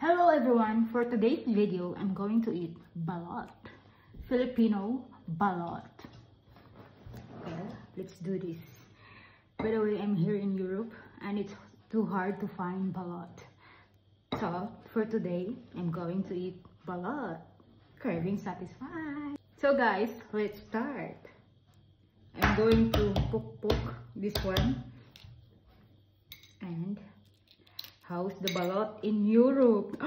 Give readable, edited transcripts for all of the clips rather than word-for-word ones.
Hello everyone, for today's video, I'm going to eat balot. Filipino balot. Okay, let's do this. By the way, I'm here in Europe and it's too hard to find balot. So, for today, I'm going to eat balot. Craving satisfied. So guys, let's start. I'm going to poke this one. And how's the balot in Europe?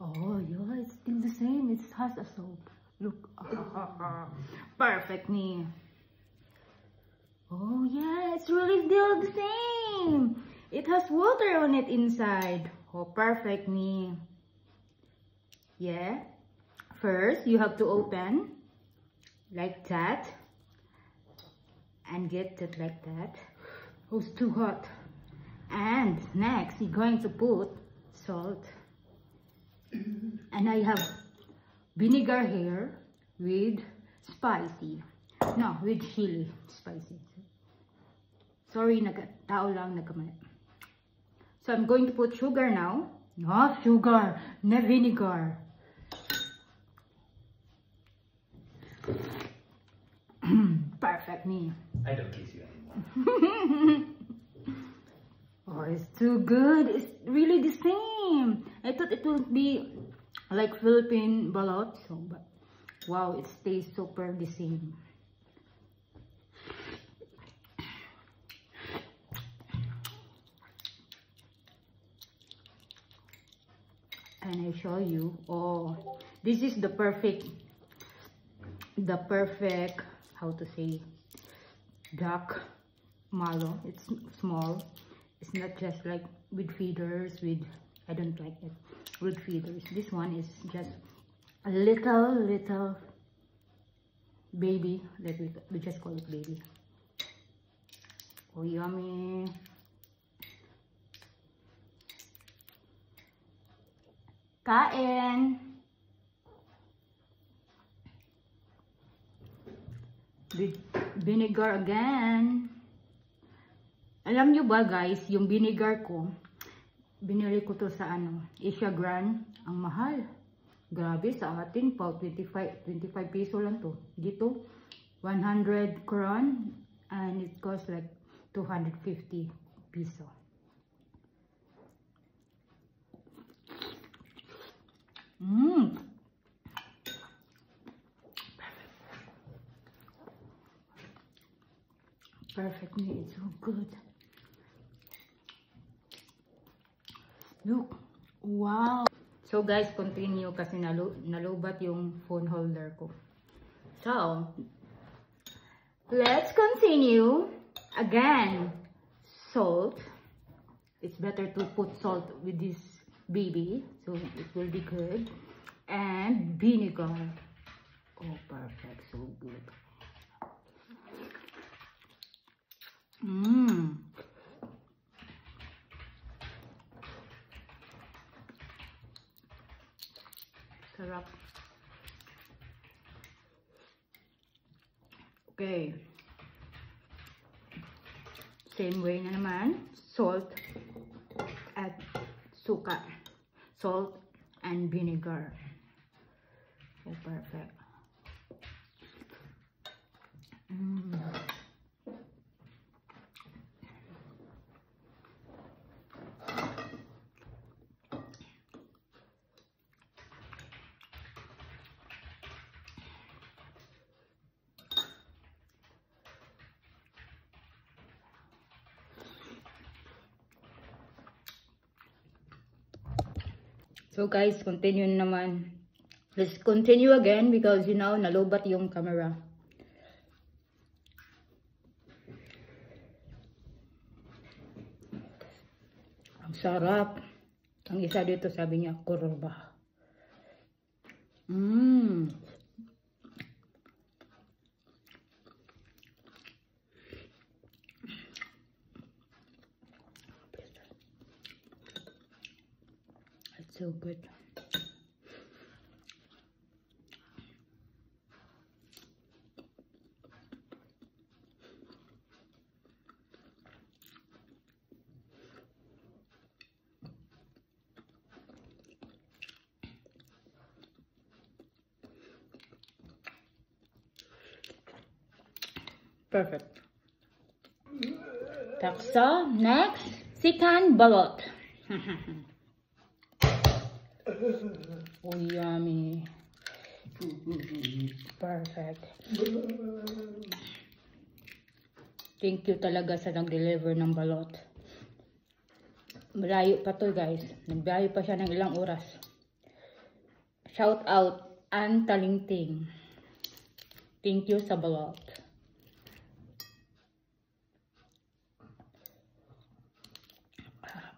Oh yeah, it's still the same. It has a soap. Look. Perfect me. Oh yeah, it's really still the same. It has water on it inside. Oh, perfect me. Yeah. First, you have to open like that. And get it like that. Oh, it's too hot. And next, you're going to put salt. And I have vinegar here with spicy. No, with chili spicy. Sorry, tao lang nagkamali. So I'm going to put sugar now. No, sugar, not vinegar. Perfect me. I don't kiss you anymore. Oh, it's too good. It's really the same. I thought it would be like Philippine balot, so but wow, it stays super the same. And I show you. Oh, this is the perfect how to say duck malo. It's small. It's not just like with feeders with I don't like it with feeders. This one is just a little baby. We just call it baby. Oh, yummy. Kain. With vinegar again. Alam nyo ba guys, yung vinegar ko, binili ko to sa Asia Grand. Ang mahal. Grabe, sa atin pa, 25 peso lang to. Dito, 100 kron and it costs like 250 peso. Perfect me, it's so good. Look, wow. So guys, continue kasi nalubat yung phone holder ko. So, let's continue. Again, salt. It's better to put salt with this baby, so it will be good. And vinegar. Oh, perfect, so good. Sarap. Okay. Same way na naman. Salt at suka. Salt and vinegar. Oh, perfect. So guys, continue naman. Let's continue again because you know, nalobat yung camera. Ang sarap. Ang isa dito sabi niya, kurba. It's so good. Perfect. Taksa. Next, second balot. Oh, yummy. Perfect. Thank you talaga sa nag-deliver ng balot. Malayo pa to guys. Nagbiyahe pa siya ng ilang oras. Shout out, Ann Talingting. Thank you sa balot.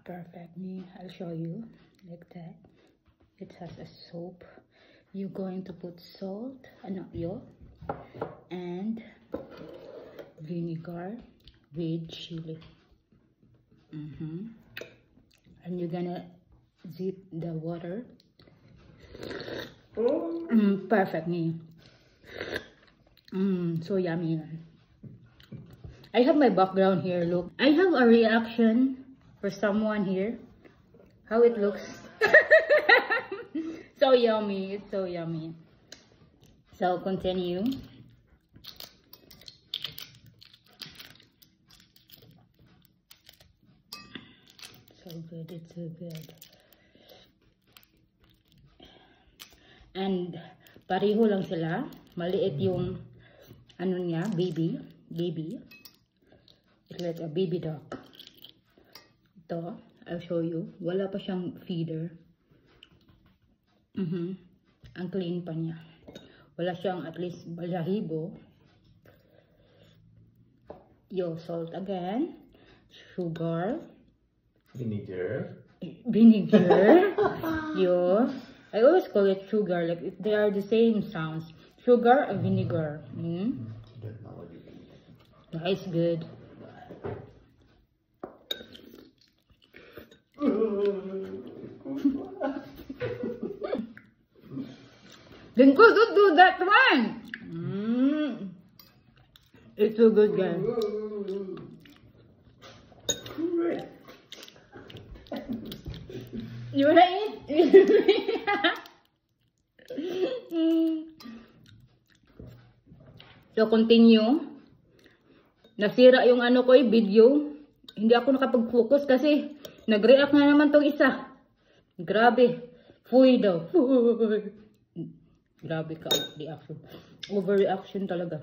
Perfect. I'll show you like that. It has a soap. You're going to put salt, and vinegar with chili. And you're gonna zip the water. Perfect. So yummy. I have my background here. Look, I have a reaction for someone here. How it looks. So yummy. It's so yummy. So continue. So good. It's so good. And pareho lang sila. Maliit yung ano niya, baby. It's like a baby dog. Ito, I'll show you. Wala pa siyang feeder. Ang clean pa niya. Wala siyang at least balahibo. Yo, salt again. Sugar. Vinegar. Yo. I always call it sugar. Like if they are the same sounds. Sugar and vinegar. That's good. Then go do that one. It's so good, guys. You wanna eat? So continue. Nasira yung ano ko video. Hindi ako nakapag-focus kasi nag-react na naman tong isa. Grabe. Fuy daw. Fuy. Grabe ka. Reaction. Overreaction talaga.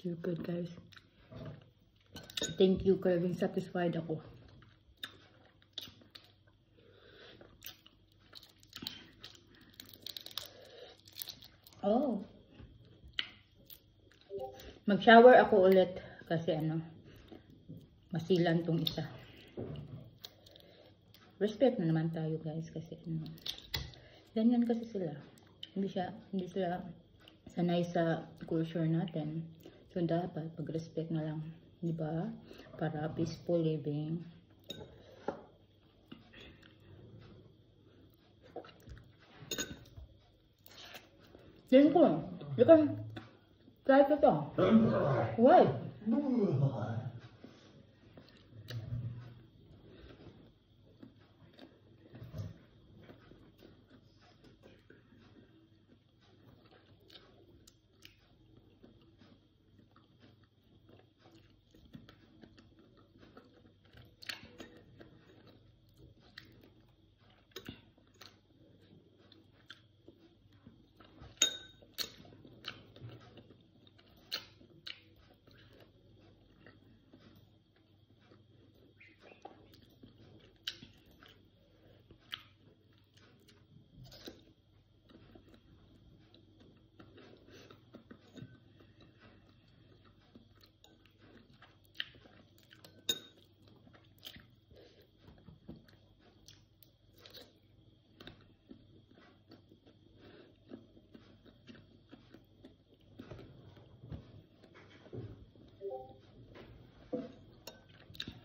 So good, guys. Thank you, Kevin. Satisfied ako. Oh. Mag-shower ako ulit kasi masilan tong isa. Respect na naman tayo, guys, kasi ganyan kasi sila. Hindi sila sanay sa culture natin. So dapat pag-respect na lang, di ba? Para peaceful living. Yan ko. Try ko to. Why?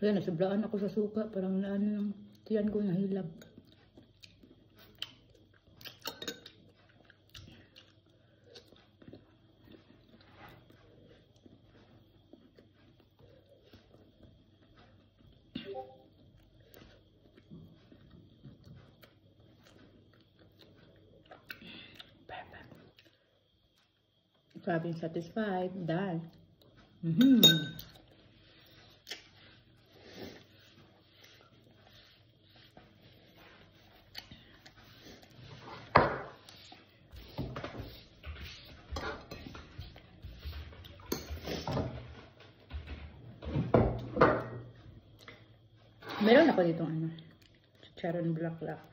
Kaya nasublaan ako sa suka. Parang lang tiyan ko nahilab. Sabing satisfied. Done. Mm-hmm. Meron ako ditong chicharon bulaklak.